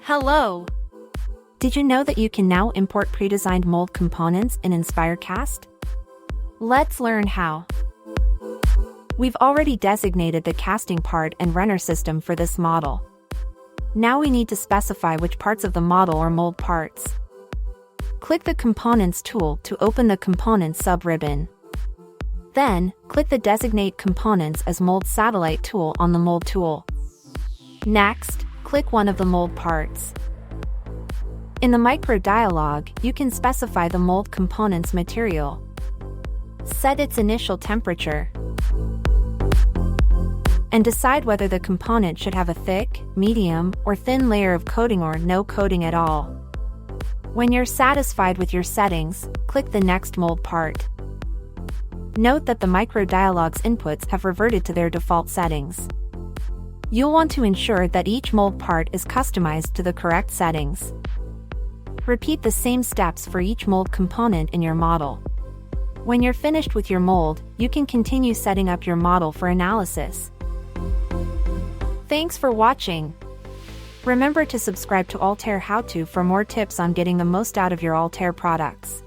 Hello! Did you know that you can now import predesigned mold components in InspireCast? Let's learn how. We've already designated the casting part and runner system for this model. Now we need to specify which parts of the model are mold parts. Click the Components tool to open the Components sub-ribbon. Then, click the Designate Components as Mold Satellite tool on the Mold tool. Next, click one of the mold parts. In the micro dialog, you can specify the mold component's material. Set its initial temperature. And decide whether the component should have a thick, medium, or thin layer of coating or no coating at all. When you're satisfied with your settings, click the next mold part. Note that the micro dialog's inputs have reverted to their default settings. You'll want to ensure that each mold part is customized to the correct settings. Repeat the same steps for each mold component in your model. When you're finished with your mold, you can continue setting up your model for analysis. Thanks for watching. Remember to subscribe to Altair How To for more tips on getting the most out of your Altair products.